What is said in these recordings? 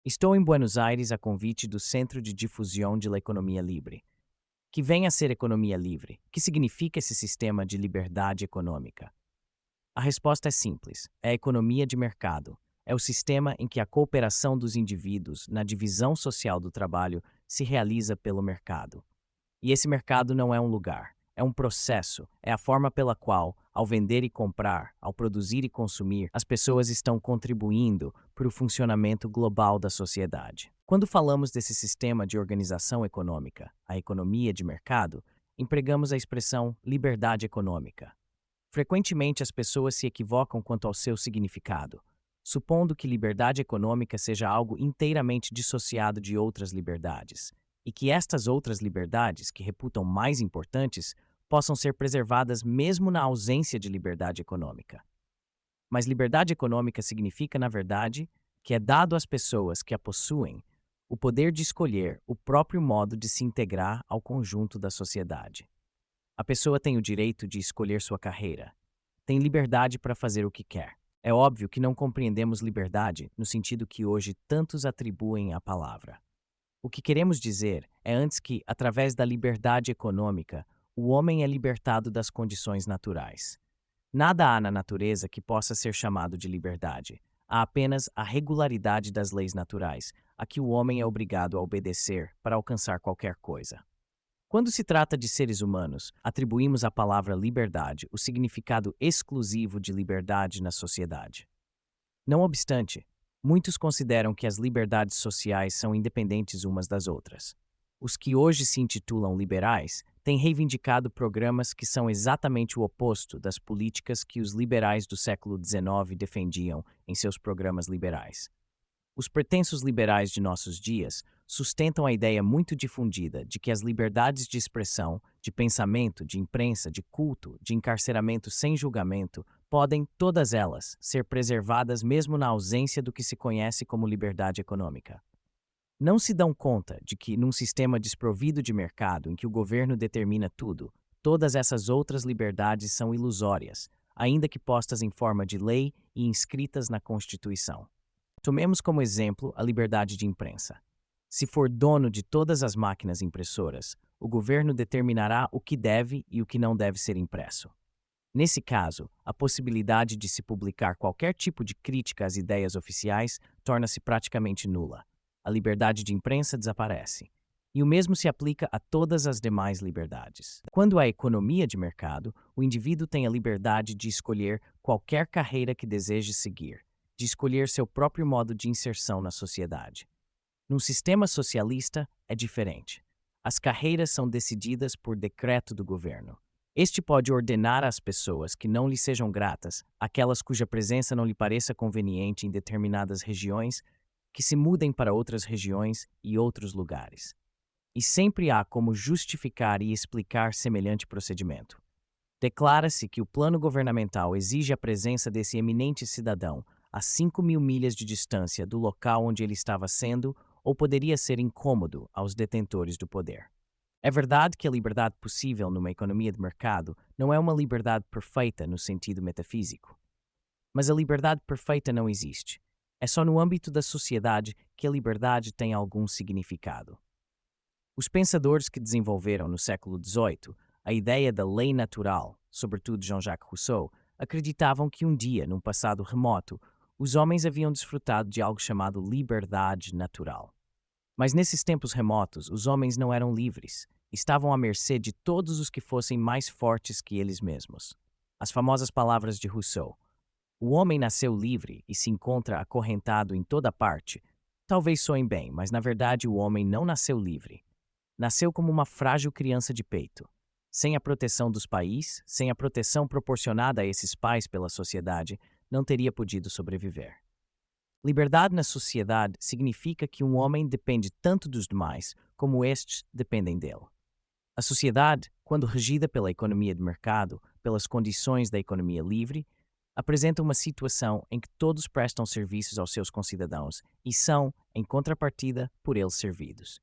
Estou em Buenos Aires a convite do Centro de Difusão de la Economia Livre. Que vem a ser economia livre? O que significa esse sistema de liberdade econômica? A resposta é simples: é a economia de mercado. É o sistema em que a cooperação dos indivíduos na divisão social do trabalho se realiza pelo mercado. E esse mercado não é um lugar, é um processo, é a forma pela qual, ao vender e comprar, ao produzir e consumir, as pessoas estão contribuindo para o funcionamento global da sociedade. Quando falamos desse sistema de organização econômica, a economia de mercado, empregamos a expressão liberdade econômica. Frequentemente as pessoas se equivocam quanto ao seu significado, supondo que liberdade econômica seja algo inteiramente dissociado de outras liberdades, e que estas outras liberdades, que reputam mais importantes, possam ser preservadas mesmo na ausência de liberdade econômica. Mas liberdade econômica significa, na verdade, que é dado às pessoas que a possuem o poder de escolher o próprio modo de se integrar ao conjunto da sociedade. A pessoa tem o direito de escolher sua carreira, tem liberdade para fazer o que quer. É óbvio que não compreendemos liberdade no sentido que hoje tantos atribuem à palavra. O que queremos dizer é antes que, através da liberdade econômica, o homem é libertado das condições naturais. Nada há na natureza que possa ser chamado de liberdade. Há apenas a regularidade das leis naturais, a que o homem é obrigado a obedecer para alcançar qualquer coisa. Quando se trata de seres humanos, atribuímos à palavra liberdade o significado exclusivo de liberdade na sociedade. Não obstante, muitos consideram que as liberdades sociais são independentes umas das outras. Os que hoje se intitulam liberais têm reivindicado programas que são exatamente o oposto das políticas que os liberais do século XIX defendiam em seus programas liberais. Os pretensos liberais de nossos dias sustentam a ideia muito difundida de que as liberdades de expressão, de pensamento, de imprensa, de culto, de encarceramento sem julgamento, podem, todas elas, ser preservadas mesmo na ausência do que se conhece como liberdade econômica. Não se dão conta de que, num sistema desprovido de mercado em que o governo determina tudo, todas essas outras liberdades são ilusórias, ainda que postas em forma de lei e inscritas na Constituição. Tomemos como exemplo a liberdade de imprensa. Se for dono de todas as máquinas impressoras, o governo determinará o que deve e o que não deve ser impresso. Nesse caso, a possibilidade de se publicar qualquer tipo de crítica às ideias oficiais torna-se praticamente nula. A liberdade de imprensa desaparece. E o mesmo se aplica a todas as demais liberdades. Quando há economia de mercado, o indivíduo tem a liberdade de escolher qualquer carreira que deseje seguir, de escolher seu próprio modo de inserção na sociedade. Num sistema socialista, é diferente. As carreiras são decididas por decreto do governo. Este pode ordenar às pessoas que não lhe sejam gratas, aquelas cuja presença não lhe pareça conveniente em determinadas regiões, que se mudem para outras regiões e outros lugares. E sempre há como justificar e explicar semelhante procedimento. Declara-se que o plano governamental exige a presença desse eminente cidadão a 5.000 milhas de distância do local onde ele estava sendo ou poderia ser incômodo aos detentores do poder. É verdade que a liberdade possível numa economia de mercado não é uma liberdade perfeita no sentido metafísico. Mas a liberdade perfeita não existe. É só no âmbito da sociedade que a liberdade tem algum significado. Os pensadores que desenvolveram no século XVIII a ideia da lei natural, sobretudo Jean-Jacques Rousseau, acreditavam que um dia, num passado remoto, os homens haviam desfrutado de algo chamado liberdade natural. Mas nesses tempos remotos, os homens não eram livres, estavam à mercê de todos os que fossem mais fortes que eles mesmos. As famosas palavras de Rousseau: o homem nasceu livre e se encontra acorrentado em toda parte. Talvez soem bem, mas na verdade o homem não nasceu livre. Nasceu como uma frágil criança de peito. Sem a proteção dos pais, sem a proteção proporcionada a esses pais pela sociedade, não teria podido sobreviver. Liberdade na sociedade significa que um homem depende tanto dos demais como estes dependem dele. A sociedade, quando regida pela economia de mercado, pelas condições da economia livre, apresenta uma situação em que todos prestam serviços aos seus concidadãos e são, em contrapartida, por eles servidos.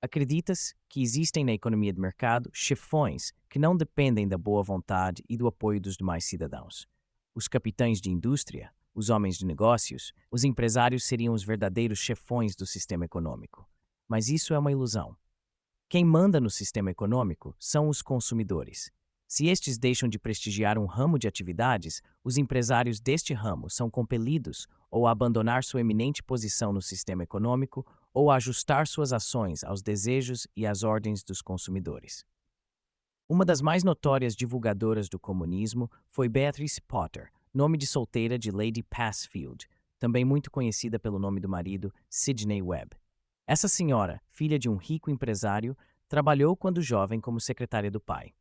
Acredita-se que existem na economia de mercado chefões que não dependem da boa vontade e do apoio dos demais cidadãos. Os capitães de indústria, os homens de negócios, os empresários seriam os verdadeiros chefões do sistema econômico. Mas isso é uma ilusão. Quem manda no sistema econômico são os consumidores. Se estes deixam de prestigiar um ramo de atividades, os empresários deste ramo são compelidos ou a abandonar sua eminente posição no sistema econômico ou a ajustar suas ações aos desejos e às ordens dos consumidores. Uma das mais notórias divulgadoras do comunismo foi Beatrice Potter, nome de solteira de Lady Passfield, também muito conhecida pelo nome do marido, Sidney Webb. Essa senhora, filha de um rico empresário, trabalhou quando jovem como secretária do pai.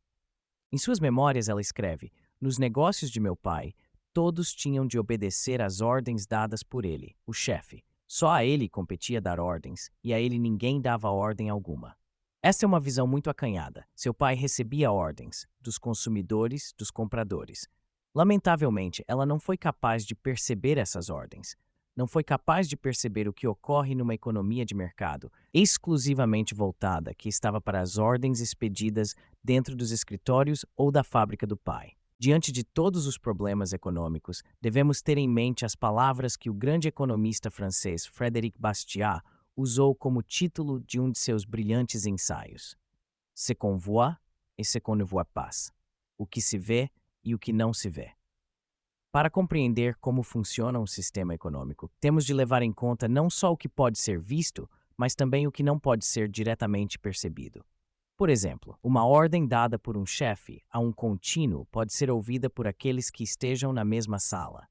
Em suas memórias, ela escreve: "Nos negócios de meu pai, todos tinham de obedecer às ordens dadas por ele, o chefe. Só a ele competia dar ordens, e a ele ninguém dava ordem alguma." Essa é uma visão muito acanhada. Seu pai recebia ordens dos consumidores, dos compradores. Lamentavelmente, ela não foi capaz de perceber essas ordens. Não foi capaz de perceber o que ocorre numa economia de mercado exclusivamente voltada que estava para as ordens expedidas dentro dos escritórios ou da fábrica do pai. Diante de todos os problemas econômicos, devemos ter em mente as palavras que o grande economista francês Frédéric Bastiat usou como título de um de seus brilhantes ensaios: "Ce qu'on voit et ce qu'on ne voit pas." O que se vê e o que não se vê. Para compreender como funciona um sistema econômico, temos de levar em conta não só o que pode ser visto, mas também o que não pode ser diretamente percebido. Por exemplo, uma ordem dada por um chefe a um contínuo pode ser ouvida por aqueles que estejam na mesma sala.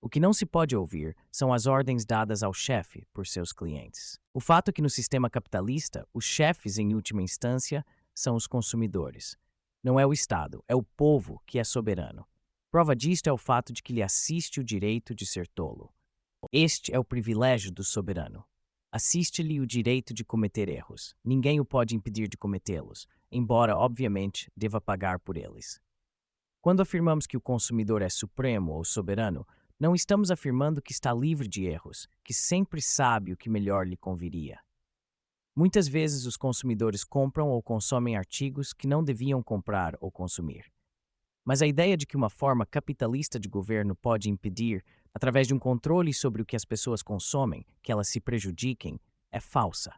O que não se pode ouvir são as ordens dadas ao chefe por seus clientes. O fato é que no sistema capitalista, os chefes, em última instância, são os consumidores. Não é o Estado, é o povo que é soberano. Prova disto é o fato de que lhe assiste o direito de ser tolo. Este é o privilégio do soberano. Assiste-lhe o direito de cometer erros. Ninguém o pode impedir de cometê-los, embora, obviamente, deva pagar por eles. Quando afirmamos que o consumidor é supremo ou soberano, não estamos afirmando que está livre de erros, que sempre sabe o que melhor lhe conviria. Muitas vezes os consumidores compram ou consomem artigos que não deviam comprar ou consumir. Mas a ideia de que uma forma capitalista de governo pode impedir, através de um controle sobre o que as pessoas consomem, que elas se prejudiquem, é falsa.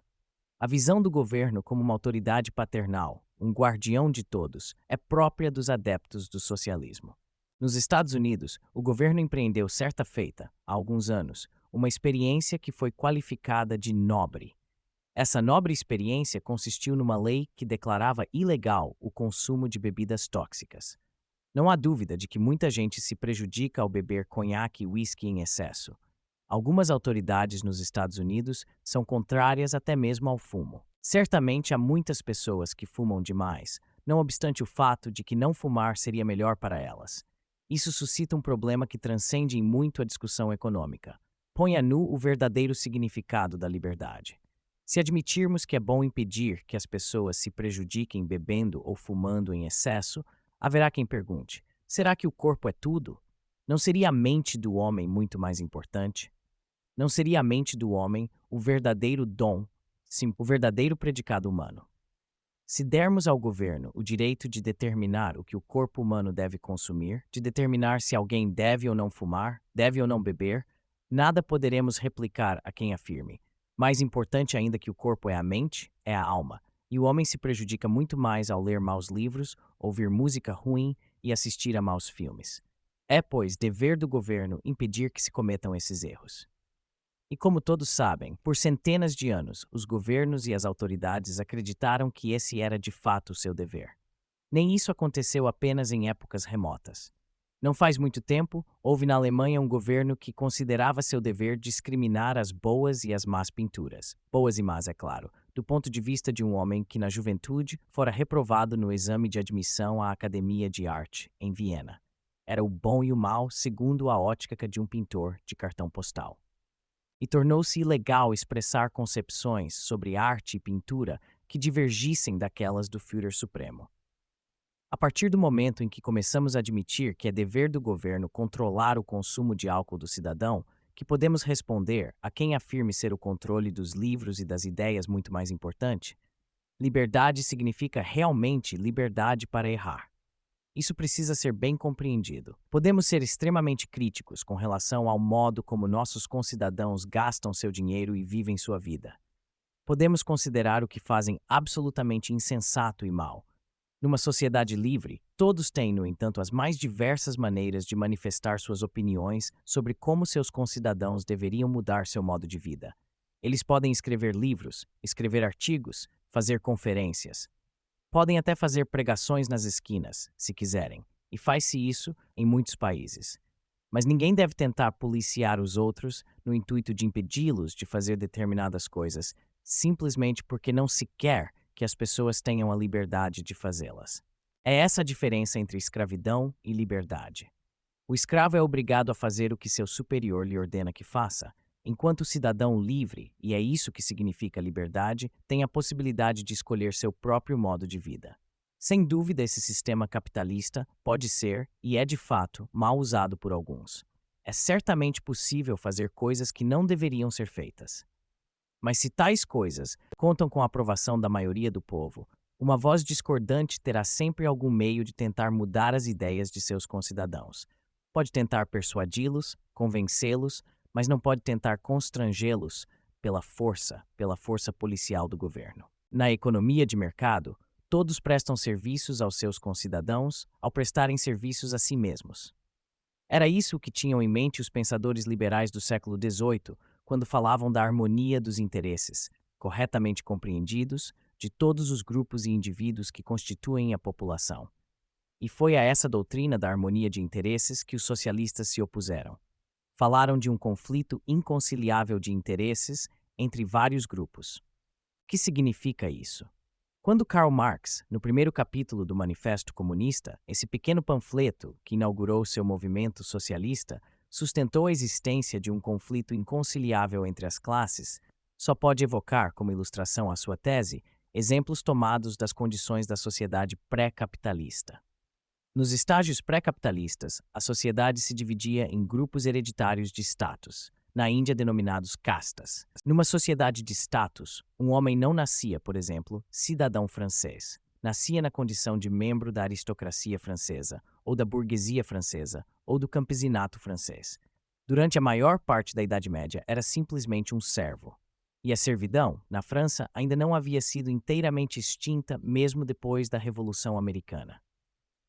A visão do governo como uma autoridade paternal, um guardião de todos, é própria dos adeptos do socialismo. Nos Estados Unidos, o governo empreendeu certa feita, há alguns anos, uma experiência que foi qualificada de nobre. Essa nobre experiência consistiu numa lei que declarava ilegal o consumo de bebidas tóxicas. Não há dúvida de que muita gente se prejudica ao beber conhaque e uísque em excesso. Algumas autoridades nos Estados Unidos são contrárias até mesmo ao fumo. Certamente há muitas pessoas que fumam demais, não obstante o fato de que não fumar seria melhor para elas. Isso suscita um problema que transcende em muito a discussão econômica. Põe a nu o verdadeiro significado da liberdade. Se admitirmos que é bom impedir que as pessoas se prejudiquem bebendo ou fumando em excesso, haverá quem pergunte: será que o corpo é tudo? Não seria a mente do homem muito mais importante? Não seria a mente do homem o verdadeiro dom, sim, o verdadeiro predicado humano? Se dermos ao governo o direito de determinar o que o corpo humano deve consumir, de determinar se alguém deve ou não fumar, deve ou não beber, nada poderemos replicar a quem afirme: mais importante ainda que o corpo é a mente, é a alma. E o homem se prejudica muito mais ao ler maus livros, ouvir música ruim e assistir a maus filmes. É, pois, dever do governo impedir que se cometam esses erros. E como todos sabem, por centenas de anos, os governos e as autoridades acreditaram que esse era de fato o seu dever. Nem isso aconteceu apenas em épocas remotas. Não faz muito tempo, houve na Alemanha um governo que considerava seu dever discriminar as boas e as más pinturas. Boas e más, é claro, do ponto de vista de um homem que na juventude fora reprovado no exame de admissão à Academia de Arte, em Viena. Era o bom e o mal segundo a ótica de um pintor de cartão postal. E tornou-se ilegal expressar concepções sobre arte e pintura que divergissem daquelas do Führer Supremo. A partir do momento em que começamos a admitir que é dever do governo controlar o consumo de álcool do cidadão, que podemos responder a quem afirme ser o controle dos livros e das ideias muito mais importante, liberdade significa realmente liberdade para errar. isso precisa ser bem compreendido. Podemos ser extremamente críticos com relação ao modo como nossos concidadãos gastam seu dinheiro e vivem sua vida. Podemos considerar o que fazem absolutamente insensato e mal. Numa sociedade livre, todos têm, no entanto, as mais diversas maneiras de manifestar suas opiniões sobre como seus concidadãos deveriam mudar seu modo de vida. Eles podem escrever livros, escrever artigos, fazer conferências. Podem até fazer pregações nas esquinas, se quiserem, e faz-se isso em muitos países. Mas ninguém deve tentar policiar os outros no intuito de impedi-los de fazer determinadas coisas, simplesmente porque não se quer que as pessoas tenham a liberdade de fazê-las. É essa a diferença entre escravidão e liberdade. O escravo é obrigado a fazer o que seu superior lhe ordena que faça, enquanto o cidadão livre, e é isso que significa liberdade, tem a possibilidade de escolher seu próprio modo de vida. Sem dúvida, esse sistema capitalista pode ser, e é de fato, mal usado por alguns. É certamente possível fazer coisas que não deveriam ser feitas. Mas se tais coisas contam com a aprovação da maioria do povo, uma voz discordante terá sempre algum meio de tentar mudar as ideias de seus concidadãos. Pode tentar persuadi-los, convencê-los, mas não pode tentar constrangê-los pela força policial do governo. Na economia de mercado, todos prestam serviços aos seus concidadãos ao prestarem serviços a si mesmos. Era isso que tinham em mente os pensadores liberais do século XVIII, quando falavam da harmonia dos interesses, corretamente compreendidos, de todos os grupos e indivíduos que constituem a população. E foi a essa doutrina da harmonia de interesses que os socialistas se opuseram. Falaram de um conflito inconciliável de interesses entre vários grupos. O que significa isso? Quando Karl Marx, no primeiro capítulo do Manifesto Comunista, esse pequeno panfleto que inaugurou seu movimento socialista, sustentou a existência de um conflito inconciliável entre as classes, só pode evocar, como ilustração à sua tese, exemplos tomados das condições da sociedade pré-capitalista. Nos estágios pré-capitalistas, a sociedade se dividia em grupos hereditários de status, na Índia denominados castas. Numa sociedade de status, um homem não nascia, por exemplo, cidadão francês. Nascia na condição de membro da aristocracia francesa, ou da burguesia francesa, ou do campesinato francês. Durante a maior parte da Idade Média, era simplesmente um servo. E a servidão, na França, ainda não havia sido inteiramente extinta mesmo depois da Revolução Americana.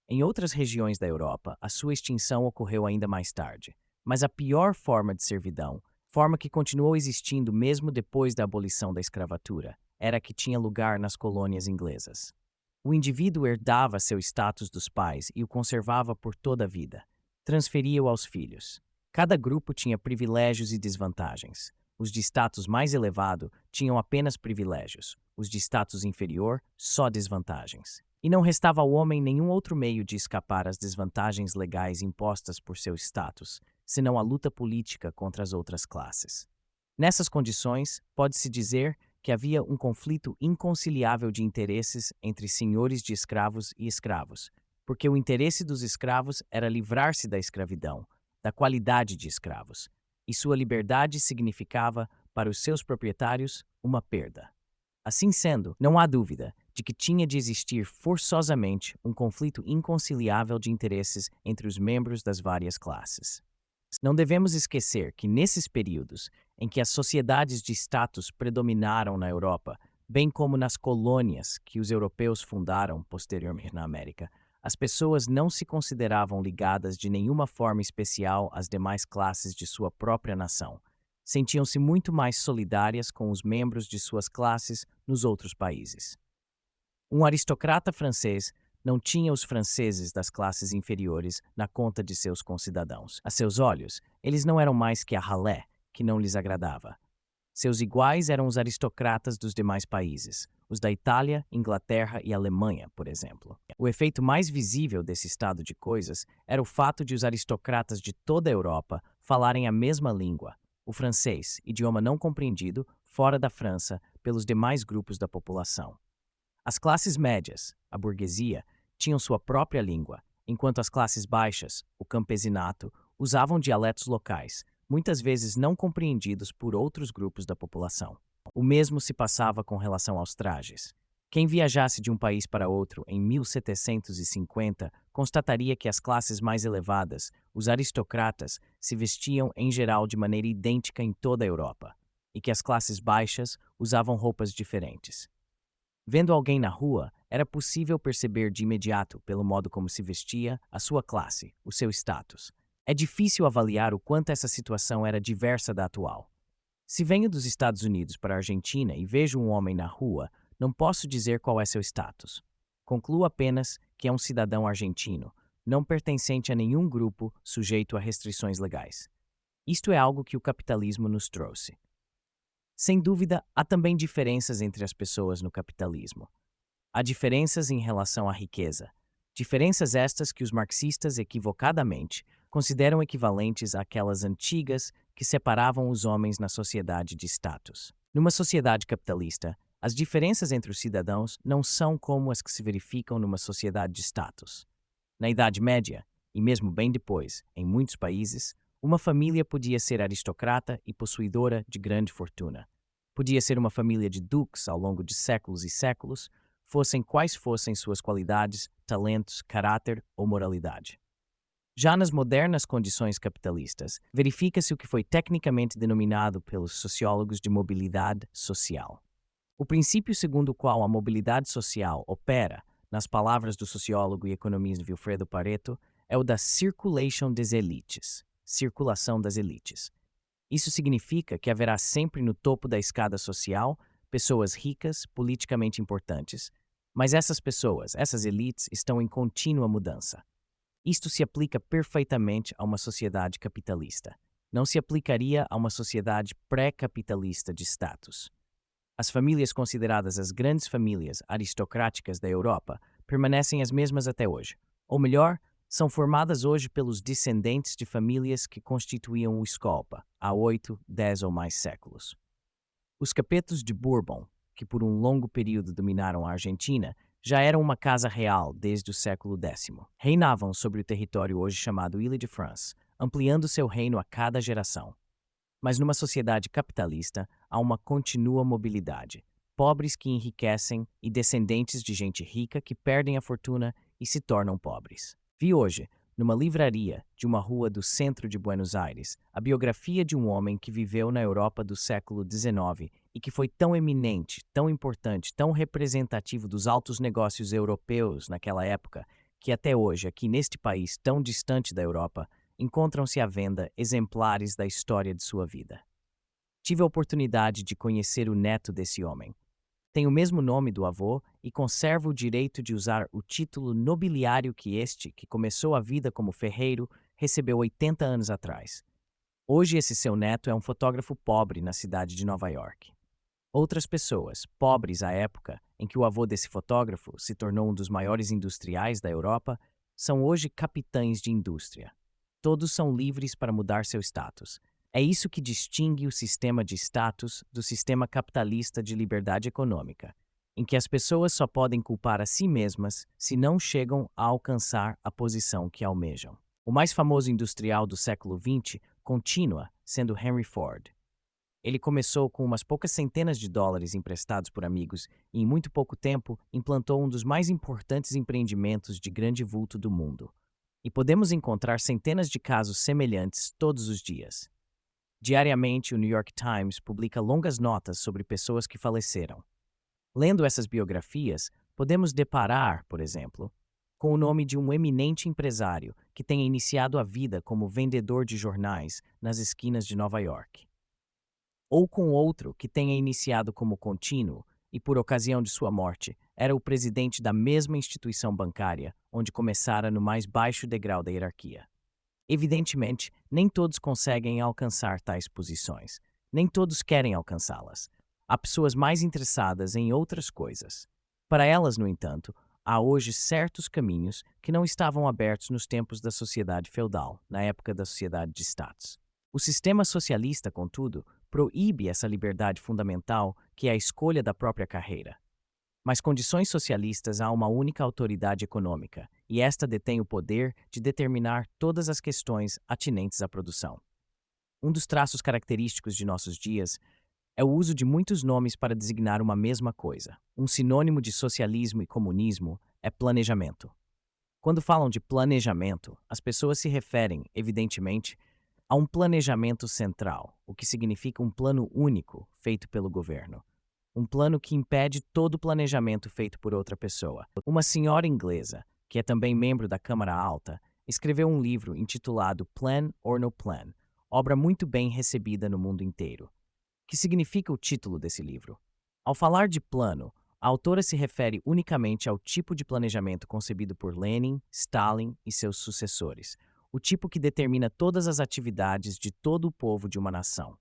Em outras regiões da Europa, a sua extinção ocorreu ainda mais tarde. Mas a pior forma de servidão, forma que continuou existindo mesmo depois da abolição da escravatura, era a que tinha lugar nas colônias inglesas. O indivíduo herdava seu status dos pais e o conservava por toda a vida. Transferia-o aos filhos. Cada grupo tinha privilégios e desvantagens. Os de status mais elevado tinham apenas privilégios, os de status inferior, só desvantagens. E não restava ao homem nenhum outro meio de escapar às desvantagens legais impostas por seu status, senão a luta política contra as outras classes. Nessas condições, pode-se dizer que havia um conflito inconciliável de interesses entre senhores de escravos e escravos, porque o interesse dos escravos era livrar-se da escravidão, da qualidade de escravos, e sua liberdade significava, para os seus proprietários, uma perda. Assim sendo, não há dúvida de que tinha de existir forçosamente um conflito inconciliável de interesses entre os membros das várias classes. Não devemos esquecer que nesses períodos em que as sociedades de status predominaram na Europa, bem como nas colônias que os europeus fundaram posteriormente na América, as pessoas não se consideravam ligadas de nenhuma forma especial às demais classes de sua própria nação. Sentiam-se muito mais solidárias com os membros de suas classes nos outros países. Um aristocrata francês não tinha os franceses das classes inferiores na conta de seus concidadãos. A seus olhos, eles não eram mais que a ralé, que não lhes agradava. Seus iguais eram os aristocratas dos demais países, os da Itália, Inglaterra e Alemanha, por exemplo. O efeito mais visível desse estado de coisas era o fato de os aristocratas de toda a Europa falarem a mesma língua, o francês, idioma não compreendido, fora da França, pelos demais grupos da população. As classes médias, a burguesia, tinham sua própria língua, enquanto as classes baixas, o campesinato, usavam dialetos locais, muitas vezes não compreendidos por outros grupos da população. O mesmo se passava com relação aos trajes. Quem viajasse de um país para outro em 1750 constataria que as classes mais elevadas, os aristocratas, se vestiam em geral de maneira idêntica em toda a Europa, e que as classes baixas usavam roupas diferentes. Vendo alguém na rua, era possível perceber de imediato, pelo modo como se vestia, a sua classe, o seu status. É difícil avaliar o quanto essa situação era diversa da atual. Se venho dos Estados Unidos para a Argentina e vejo um homem na rua, não posso dizer qual é seu status. Concluo apenas que é um cidadão argentino, não pertencente a nenhum grupo sujeito a restrições legais. Isto é algo que o capitalismo nos trouxe. Sem dúvida, há também diferenças entre as pessoas no capitalismo. Há diferenças em relação à riqueza. Diferenças estas que os marxistas, equivocadamente, consideram equivalentes àquelas antigas que separavam os homens na sociedade de status. Numa sociedade capitalista, as diferenças entre os cidadãos não são como as que se verificam numa sociedade de status. Na Idade Média, e mesmo bem depois, em muitos países, uma família podia ser aristocrata e possuidora de grande fortuna. Podia ser uma família de duques ao longo de séculos e séculos, fossem quais fossem suas qualidades, talentos, caráter ou moralidade. Já nas modernas condições capitalistas, verifica-se o que foi tecnicamente denominado pelos sociólogos de mobilidade social. O princípio segundo o qual a mobilidade social opera, nas palavras do sociólogo e economista Vilfredo Pareto, é o da circulation des elites, circulação das elites. Isso significa que haverá sempre no topo da escada social pessoas ricas, politicamente importantes, mas essas pessoas, essas elites, estão em contínua mudança. Isto se aplica perfeitamente a uma sociedade capitalista. Não se aplicaria a uma sociedade pré-capitalista de status. As famílias consideradas as grandes famílias aristocráticas da Europa permanecem as mesmas até hoje. Ou melhor, são formadas hoje pelos descendentes de famílias que constituíam o Scolpa há 8, 10 ou mais séculos. Os capetos de Bourbon, que por um longo período dominaram a Argentina, já eram uma casa real desde o século X. Reinavam sobre o território hoje chamado Ile-de-France, ampliando seu reino a cada geração. Mas numa sociedade capitalista, há uma contínua mobilidade. Pobres que enriquecem e descendentes de gente rica que perdem a fortuna e se tornam pobres. Vi hoje, numa livraria de uma rua do centro de Buenos Aires, a biografia de um homem que viveu na Europa do século XIX e que foi tão eminente, tão importante, tão representativo dos altos negócios europeus naquela época, que até hoje, aqui neste país tão distante da Europa, encontram-se à venda exemplares da história de sua vida. Tive a oportunidade de conhecer o neto desse homem. Tem o mesmo nome do avô e conserva o direito de usar o título nobiliário que este, que começou a vida como ferreiro, recebeu 80 anos atrás. Hoje esse seu neto é um fotógrafo pobre na cidade de Nova York. Outras pessoas, pobres à época em que o avô desse fotógrafo se tornou um dos maiores industriais da Europa, são hoje capitães de indústria. Todos são livres para mudar seu status. É isso que distingue o sistema de status do sistema capitalista de liberdade econômica, em que as pessoas só podem culpar a si mesmas se não chegam a alcançar a posição que almejam. O mais famoso industrial do século XX continua sendo Henry Ford. Ele começou com umas poucas centenas de dólares emprestados por amigos e, em muito pouco tempo, implantou um dos mais importantes empreendimentos de grande vulto do mundo. E podemos encontrar centenas de casos semelhantes todos os dias. Diariamente, o New York Times publica longas notas sobre pessoas que faleceram. Lendo essas biografias, podemos deparar, por exemplo, com o nome de um eminente empresário que tenha iniciado a vida como vendedor de jornais nas esquinas de Nova York. Ou com outro que tenha iniciado como contínuo e, por ocasião de sua morte, era o presidente da mesma instituição bancária onde começara no mais baixo degrau da hierarquia. Evidentemente, nem todos conseguem alcançar tais posições. Nem todos querem alcançá-las. Há pessoas mais interessadas em outras coisas. Para elas, no entanto, há hoje certos caminhos que não estavam abertos nos tempos da sociedade feudal, na época da sociedade de status. O sistema socialista, contudo, proíbe essa liberdade fundamental que é a escolha da própria carreira. Mas condições socialistas há uma única autoridade econômica, e esta detém o poder de determinar todas as questões atinentes à produção. Um dos traços característicos de nossos dias é o uso de muitos nomes para designar uma mesma coisa. Um sinônimo de socialismo e comunismo é planejamento. Quando falam de planejamento, as pessoas se referem, evidentemente, a um planejamento central, o que significa um plano único feito pelo governo. Um plano que impede todo o planejamento feito por outra pessoa. Uma senhora inglesa, que é também membro da Câmara Alta, escreveu um livro intitulado Plan or No Plan, obra muito bem recebida no mundo inteiro. Que significa o título desse livro? Ao falar de plano, a autora se refere unicamente ao tipo de planejamento concebido por Lenin, Stalin e seus sucessores, o tipo que determina todas as atividades de todo o povo de uma nação.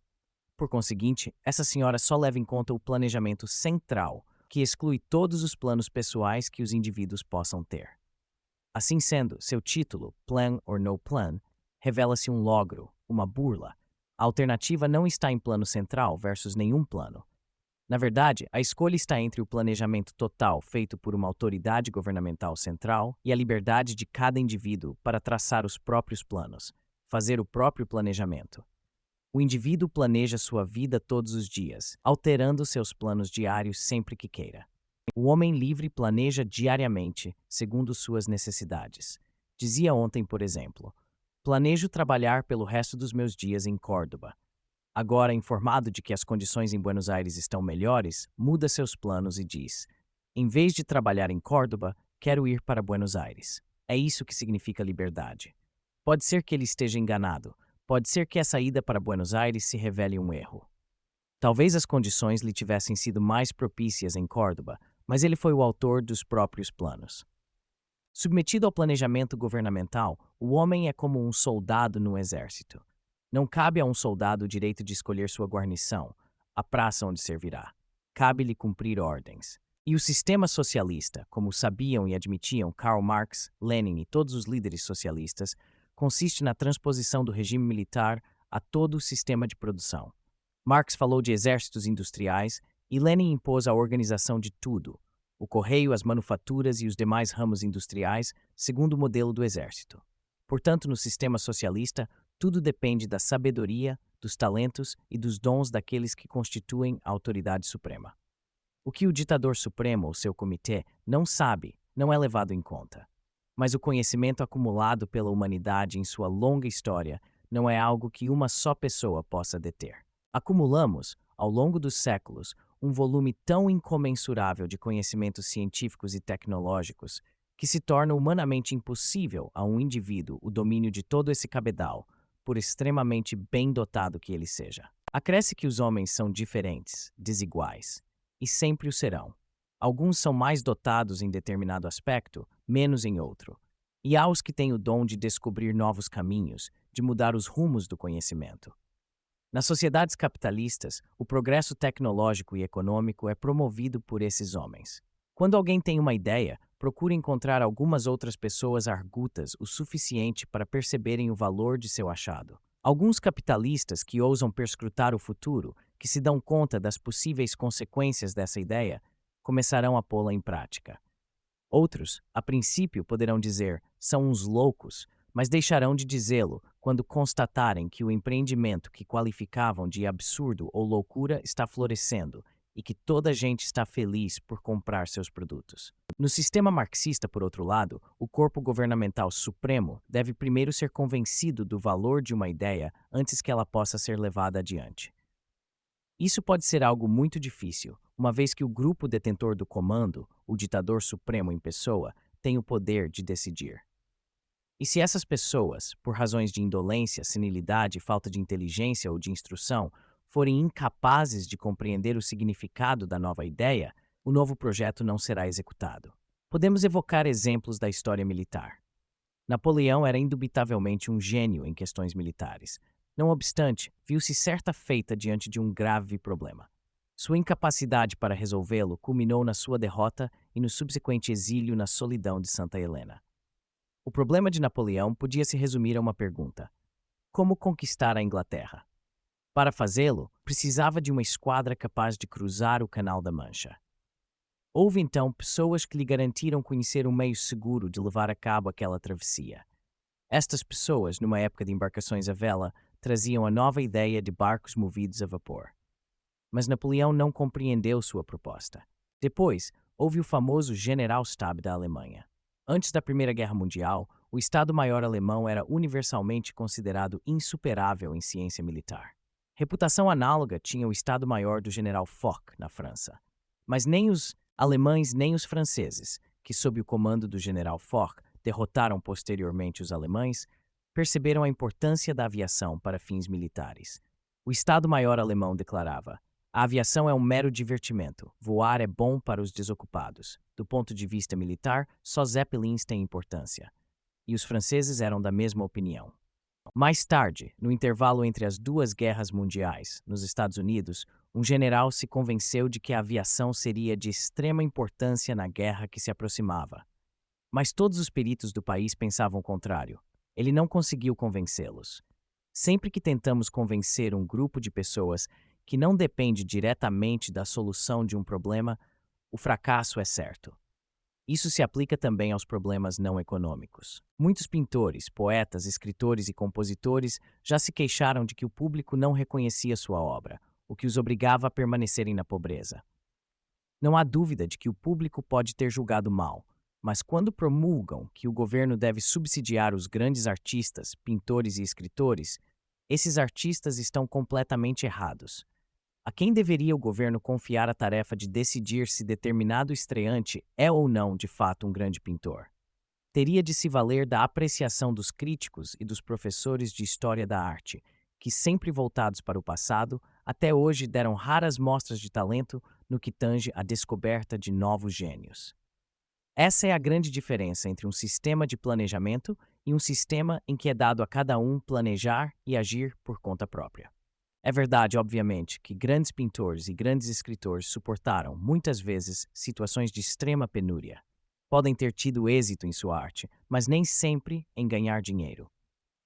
Por conseguinte, essa senhora só leva em conta o planejamento central, que exclui todos os planos pessoais que os indivíduos possam ter. Assim sendo, seu título, Plan or No Plan, revela-se um logro, uma burla. A alternativa não está em plano central versus nenhum plano. Na verdade, a escolha está entre o planejamento total feito por uma autoridade governamental central e a liberdade de cada indivíduo para traçar os próprios planos, fazer o próprio planejamento. O indivíduo planeja sua vida todos os dias, alterando seus planos diários sempre que queira. O homem livre planeja diariamente, segundo suas necessidades. Dizia ontem, por exemplo, planejo trabalhar pelo resto dos meus dias em Córdoba. Agora, informado de que as condições em Buenos Aires estão melhores, muda seus planos e diz: em vez de trabalhar em Córdoba, quero ir para Buenos Aires. É isso que significa liberdade. Pode ser que ele esteja enganado. Pode ser que essa ida para Buenos Aires se revele um erro. Talvez as condições lhe tivessem sido mais propícias em Córdoba, mas ele foi o autor dos próprios planos. Submetido ao planejamento governamental, o homem é como um soldado no exército. Não cabe a um soldado o direito de escolher sua guarnição, a praça onde servirá. Cabe-lhe cumprir ordens. E o sistema socialista, como sabiam e admitiam Karl Marx, Lenin e todos os líderes socialistas, consiste na transposição do regime militar a todo o sistema de produção. Marx falou de exércitos industriais e Lenin impôs a organização de tudo, o correio, as manufaturas e os demais ramos industriais, segundo o modelo do exército. Portanto, no sistema socialista, tudo depende da sabedoria, dos talentos e dos dons daqueles que constituem a autoridade suprema. O que o ditador supremo ou seu comitê não sabe não é levado em conta. Mas o conhecimento acumulado pela humanidade em sua longa história não é algo que uma só pessoa possa deter. Acumulamos, ao longo dos séculos, um volume tão incomensurável de conhecimentos científicos e tecnológicos que se torna humanamente impossível a um indivíduo o domínio de todo esse cabedal, por extremamente bem dotado que ele seja. Acresce que os homens são diferentes, desiguais, e sempre o serão. Alguns são mais dotados em determinado aspecto, menos em outro. E há os que têm o dom de descobrir novos caminhos, de mudar os rumos do conhecimento. Nas sociedades capitalistas, o progresso tecnológico e econômico é promovido por esses homens. Quando alguém tem uma ideia, procura encontrar algumas outras pessoas argutas o suficiente para perceberem o valor de seu achado. Alguns capitalistas que ousam perscrutar o futuro, que se dão conta das possíveis consequências dessa ideia, começarão a pô-la em prática. Outros, a princípio, poderão dizer, são uns loucos, mas deixarão de dizê-lo quando constatarem que o empreendimento que qualificavam de absurdo ou loucura está florescendo e que toda a gente está feliz por comprar seus produtos. No sistema marxista, por outro lado, o corpo governamental supremo deve primeiro ser convencido do valor de uma ideia antes que ela possa ser levada adiante. Isso pode ser algo muito difícil, uma vez que o grupo detentor do comando, o ditador supremo em pessoa, tem o poder de decidir. E se essas pessoas, por razões de indolência, senilidade, falta de inteligência ou de instrução, forem incapazes de compreender o significado da nova ideia, o novo projeto não será executado. Podemos evocar exemplos da história militar. Napoleão era indubitavelmente um gênio em questões militares. Não obstante, viu-se certa feita diante de um grave problema. Sua incapacidade para resolvê-lo culminou na sua derrota e no subsequente exílio na solidão de Santa Helena. O problema de Napoleão podia se resumir a uma pergunta: como conquistar a Inglaterra? Para fazê-lo, precisava de uma esquadra capaz de cruzar o Canal da Mancha. Houve então pessoas que lhe garantiram conhecer um meio seguro de levar a cabo aquela travessia. Estas pessoas, numa época de embarcações à vela, traziam a nova ideia de barcos movidos a vapor. mas Napoleão não compreendeu sua proposta. Depois, houve o famoso Generalstab da Alemanha. Antes da Primeira Guerra Mundial, o Estado-Maior alemão era universalmente considerado insuperável em ciência militar. Reputação análoga tinha o Estado-Maior do General Foch, na França. Mas nem os alemães nem os franceses, que sob o comando do General Foch derrotaram posteriormente os alemães, perceberam a importância da aviação para fins militares. O Estado-Maior alemão declarava: a aviação é um mero divertimento, voar é bom para os desocupados. Do ponto de vista militar, só Zeppelins têm importância. E os franceses eram da mesma opinião. Mais tarde, no intervalo entre as duas guerras mundiais, nos Estados Unidos, um general se convenceu de que a aviação seria de extrema importância na guerra que se aproximava. Mas todos os peritos do país pensavam o contrário. Ele não conseguiu convencê-los. Sempre que tentamos convencer um grupo de pessoas que não depende diretamente da solução de um problema, o fracasso é certo. Isso se aplica também aos problemas não econômicos. Muitos pintores, poetas, escritores e compositores já se queixaram de que o público não reconhecia sua obra, o que os obrigava a permanecerem na pobreza. Não há dúvida de que o público pode ter julgado mal, mas quando promulgam que o governo deve subsidiar os grandes artistas, pintores e escritores, esses artistas estão completamente errados. A quem deveria o governo confiar a tarefa de decidir se determinado estreante é ou não de fato um grande pintor? Teria de se valer da apreciação dos críticos e dos professores de história da arte, que, sempre voltados para o passado, até hoje deram raras mostras de talento no que tange à descoberta de novos gênios. Essa é a grande diferença entre um sistema de planejamento e um sistema em que é dado a cada um planejar e agir por conta própria. É verdade, obviamente, que grandes pintores e grandes escritores suportaram, muitas vezes, situações de extrema penúria. Podem ter tido êxito em sua arte, mas nem sempre em ganhar dinheiro.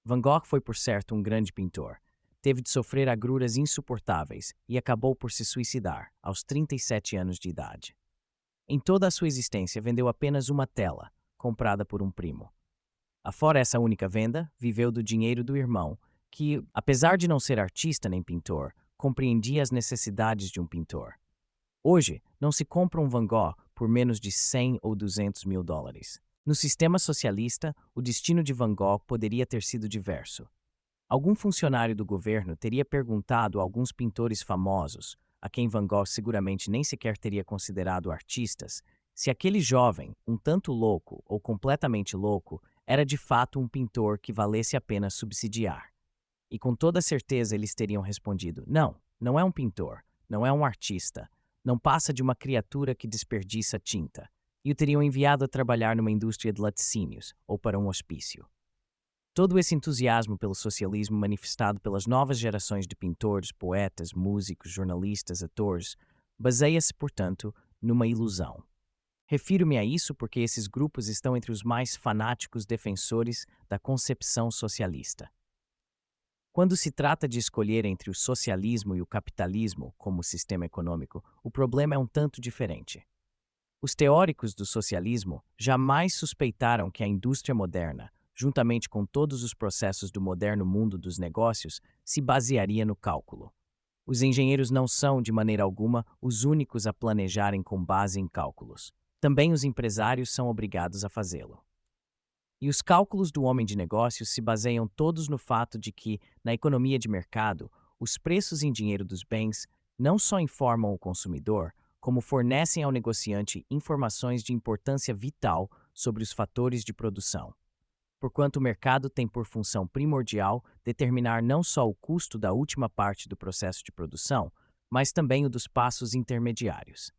Van Gogh foi, por certo, um grande pintor. Teve de sofrer agruras insuportáveis e acabou por se suicidar, aos 37 anos de idade. Em toda a sua existência, vendeu apenas uma tela, comprada por um primo. Afora essa única venda, viveu do dinheiro do irmão, que, apesar de não ser artista nem pintor, compreendia as necessidades de um pintor. Hoje, não se compra um Van Gogh por menos de 100 ou 200 mil dólares. No sistema socialista, o destino de Van Gogh poderia ter sido diverso. Algum funcionário do governo teria perguntado a alguns pintores famosos, a quem Van Gogh seguramente nem sequer teria considerado artistas, se aquele jovem, um tanto louco ou completamente louco, era de fato um pintor que valesse a pena subsidiar. E com toda certeza eles teriam respondido: não, não é um pintor, não é um artista, não passa de uma criatura que desperdiça tinta, e o teriam enviado a trabalhar numa indústria de laticínios ou para um hospício. Todo esse entusiasmo pelo socialismo manifestado pelas novas gerações de pintores, poetas, músicos, jornalistas, atores, baseia-se, portanto, numa ilusão. Refiro-me a isso porque esses grupos estão entre os mais fanáticos defensores da concepção socialista. Quando se trata de escolher entre o socialismo e o capitalismo como sistema econômico, o problema é um tanto diferente. Os teóricos do socialismo jamais suspeitaram que a indústria moderna, juntamente com todos os processos do moderno mundo dos negócios, se basearia no cálculo. Os engenheiros não são, de maneira alguma, os únicos a planejarem com base em cálculos. Também os empresários são obrigados a fazê-lo. E os cálculos do homem de negócios se baseiam todos no fato de que, na economia de mercado, os preços em dinheiro dos bens não só informam o consumidor, como fornecem ao negociante informações de importância vital sobre os fatores de produção. Porquanto o mercado tem por função primordial determinar não só o custo da última parte do processo de produção, mas também o dos passos intermediários.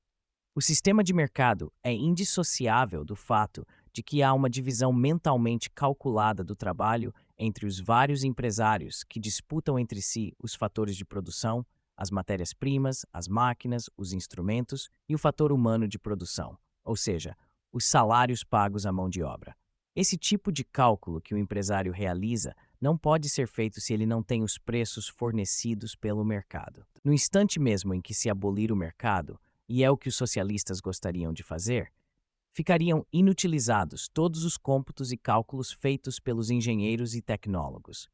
O sistema de mercado é indissociável do fato de que há uma divisão mentalmente calculada do trabalho entre os vários empresários que disputam entre si os fatores de produção, as matérias-primas, as máquinas, os instrumentos e o fator humano de produção, ou seja, os salários pagos à mão de obra. Esse tipo de cálculo que o empresário realiza não pode ser feito se ele não tem os preços fornecidos pelo mercado. No instante mesmo em que se abolir o mercado, e é o que os socialistas gostariam de fazer, ficariam inutilizados todos os cômputos e cálculos feitos pelos engenheiros e tecnólogos.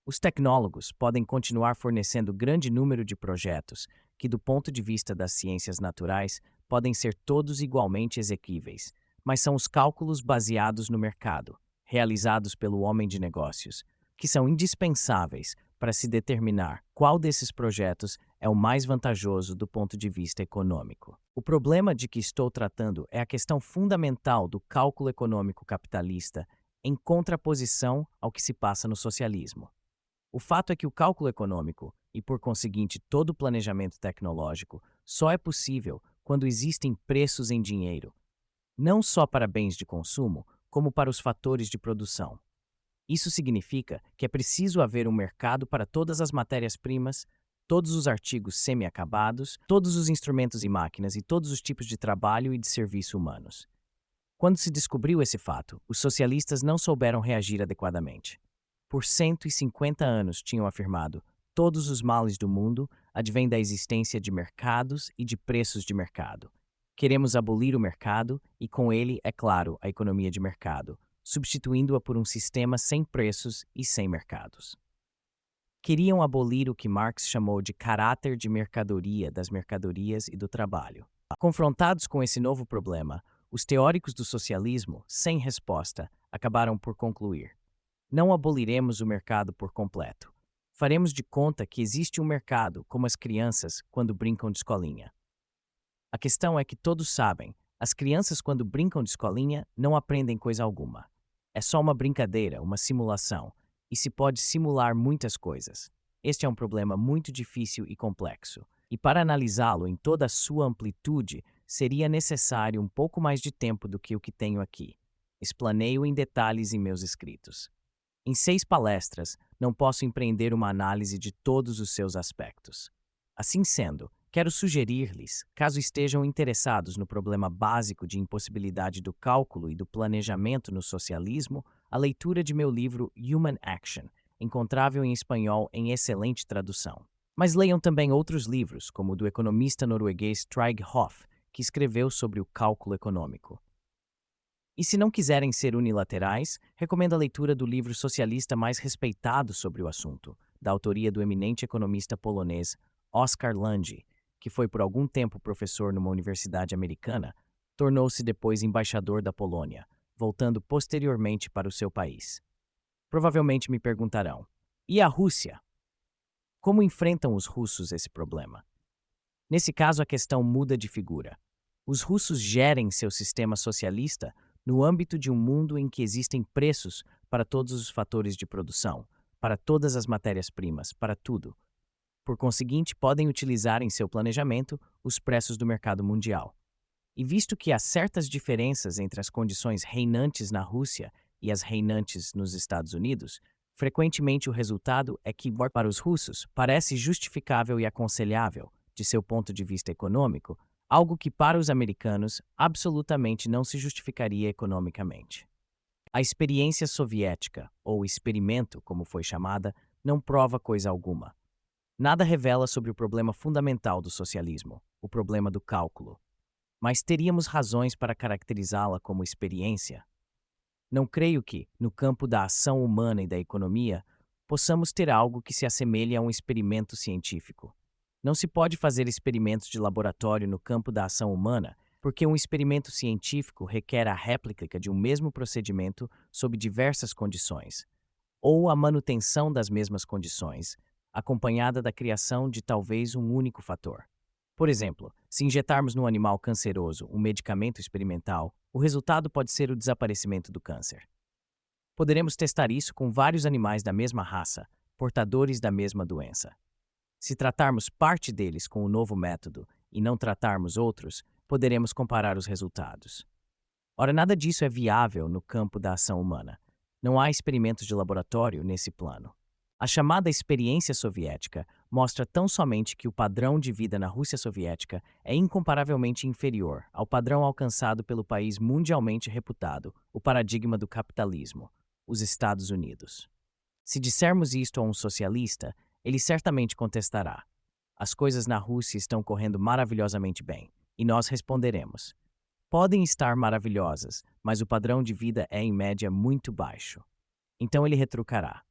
Os tecnólogos podem continuar fornecendo grande número de projetos que, do ponto de vista das ciências naturais, podem ser todos igualmente exequíveis, mas são os cálculos baseados no mercado, realizados pelo homem de negócios, que são indispensáveis para se determinar qual desses projetos é o mais vantajoso do ponto de vista econômico. O problema de que estou tratando é a questão fundamental do cálculo econômico capitalista em contraposição ao que se passa no socialismo. O fato é que o cálculo econômico, e por conseguinte todo o planejamento tecnológico, só é possível quando existem preços em dinheiro, não só para bens de consumo, como para os fatores de produção. Isso significa que é preciso haver um mercado para todas as matérias-primas, todos os artigos semi-acabados, todos os instrumentos e máquinas e todos os tipos de trabalho e de serviço humanos. Quando se descobriu esse fato, os socialistas não souberam reagir adequadamente. Por 150 anos tinham afirmado: todos os males do mundo advêm da existência de mercados e de preços de mercado. Queremos abolir o mercado e, com ele, é claro, a economia de mercado, substituindo-a por um sistema sem preços e sem mercados. Queriam abolir o que Marx chamou de caráter de mercadoria das mercadorias e do trabalho. Confrontados com esse novo problema, os teóricos do socialismo, sem resposta, acabaram por concluir: não aboliremos o mercado por completo. Faremos de conta que existe um mercado, como as crianças quando brincam de escolinha. A questão é que todos sabem, as crianças quando brincam de escolinha não aprendem coisa alguma. É só uma brincadeira, uma simulação, e se pode simular muitas coisas. Este é um problema muito difícil e complexo, e para analisá-lo em toda a sua amplitude, seria necessário um pouco mais de tempo do que o que tenho aqui. Explaneio em detalhes em meus escritos. Em 6 palestras, não posso empreender uma análise de todos os seus aspectos. Assim sendo, quero sugerir-lhes, caso estejam interessados no problema básico de impossibilidade do cálculo e do planejamento no socialismo, a leitura de meu livro Human Action, encontrável em espanhol em excelente tradução. Mas leiam também outros livros, como o do economista norueguês Trygve Hoff, que escreveu sobre o cálculo econômico. E se não quiserem ser unilaterais, recomendo a leitura do livro socialista mais respeitado sobre o assunto, da autoria do eminente economista polonês Oskar Lange, que foi por algum tempo professor numa universidade americana, tornou-se depois embaixador da Polônia, voltando posteriormente para o seu país. Provavelmente me perguntarão: e a Rússia? Como enfrentam os russos esse problema? Nesse caso, a questão muda de figura. Os russos gerem seu sistema socialista no âmbito de um mundo em que existem preços para todos os fatores de produção, para todas as matérias-primas, para tudo. Por conseguinte, podem utilizar em seu planejamento os preços do mercado mundial. E visto que há certas diferenças entre as condições reinantes na Rússia e as reinantes nos Estados Unidos, frequentemente o resultado é que, para os russos, parece justificável e aconselhável, de seu ponto de vista econômico, algo que para os americanos absolutamente não se justificaria economicamente. A experiência soviética, ou experimento, como foi chamada, não prova coisa alguma. Nada revela sobre o problema fundamental do socialismo, o problema do cálculo. Mas teríamos razões para caracterizá-la como experiência? Não creio que, no campo da ação humana e da economia, possamos ter algo que se assemelhe a um experimento científico. Não se pode fazer experimentos de laboratório no campo da ação humana, porque um experimento científico requer a réplica de um mesmo procedimento sob diversas condições, ou a manutenção das mesmas condições, acompanhada da criação de talvez um único fator. Por exemplo, se injetarmos num animal canceroso um medicamento experimental, o resultado pode ser o desaparecimento do câncer. Poderemos testar isso com vários animais da mesma raça, portadores da mesma doença. Se tratarmos parte deles com o novo método e não tratarmos outros, poderemos comparar os resultados. Ora, nada disso é viável no campo da ação humana. Não há experimentos de laboratório nesse plano. A chamada experiência soviética mostra tão somente que o padrão de vida na Rússia soviética é incomparavelmente inferior ao padrão alcançado pelo país mundialmente reputado, o paradigma do capitalismo, os Estados Unidos. Se dissermos isto a um socialista, ele certamente contestará: as coisas na Rússia estão correndo maravilhosamente bem, e nós responderemos: podem estar maravilhosas, mas o padrão de vida é em média muito baixo. Então ele retrucará: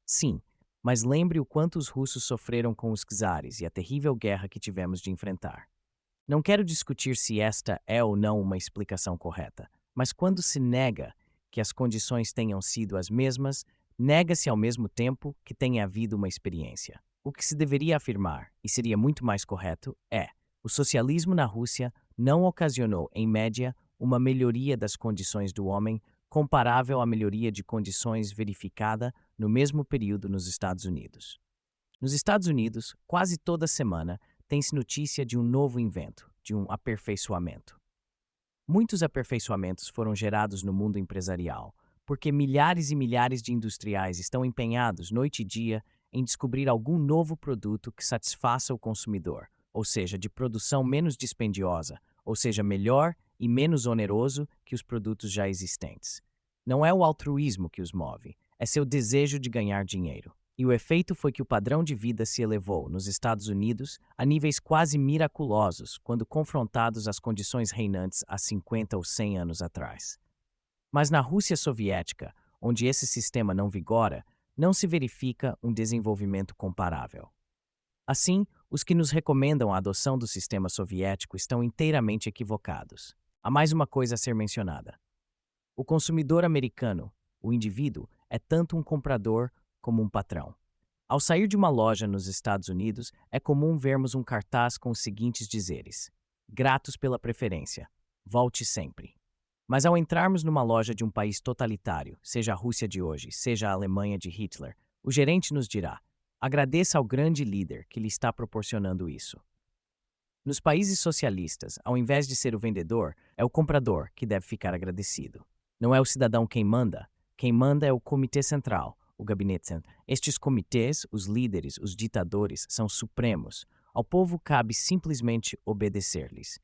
sim, mas lembre o quanto os russos sofreram com os czares e a terrível guerra que tivemos de enfrentar. Não quero discutir se esta é ou não uma explicação correta, mas quando se nega que as condições tenham sido as mesmas, nega-se ao mesmo tempo que tenha havido uma experiência. O que se deveria afirmar, e seria muito mais correto, é: o socialismo na Rússia não ocasionou, em média, uma melhoria das condições do homem comparável à melhoria de condições verificada no mesmo período nos Estados Unidos. Nos Estados Unidos, quase toda semana, tem-se notícia de um novo invento, de um aperfeiçoamento. Muitos aperfeiçoamentos foram gerados no mundo empresarial, porque milhares e milhares de industriais estão empenhados noite e dia em descobrir algum novo produto que satisfaça o consumidor, ou seja, de produção menos dispendiosa, ou seja, melhor e menos oneroso que os produtos já existentes. Não é o altruísmo que os move, é seu desejo de ganhar dinheiro. E o efeito foi que o padrão de vida se elevou, nos Estados Unidos, a níveis quase miraculosos quando confrontados às condições reinantes há 50 ou 100 anos atrás. Mas na Rússia soviética, onde esse sistema não vigora, não se verifica um desenvolvimento comparável. Assim, os que nos recomendam a adoção do sistema soviético estão inteiramente equivocados. Há mais uma coisa a ser mencionada. O consumidor americano, o indivíduo, é tanto um comprador como um patrão. Ao sair de uma loja nos Estados Unidos, é comum vermos um cartaz com os seguintes dizeres: gratos pela preferência, volte sempre. Mas ao entrarmos numa loja de um país totalitário, seja a Rússia de hoje, seja a Alemanha de Hitler, o gerente nos dirá: agradeça ao grande líder que lhe está proporcionando isso. Nos países socialistas, ao invés de ser o vendedor, é o comprador que deve ficar agradecido. Não é o cidadão quem manda é o Comitê Central, o Gabinete Central. Estes comitês, os líderes, os ditadores, são supremos. Ao povo cabe simplesmente obedecer-lhes.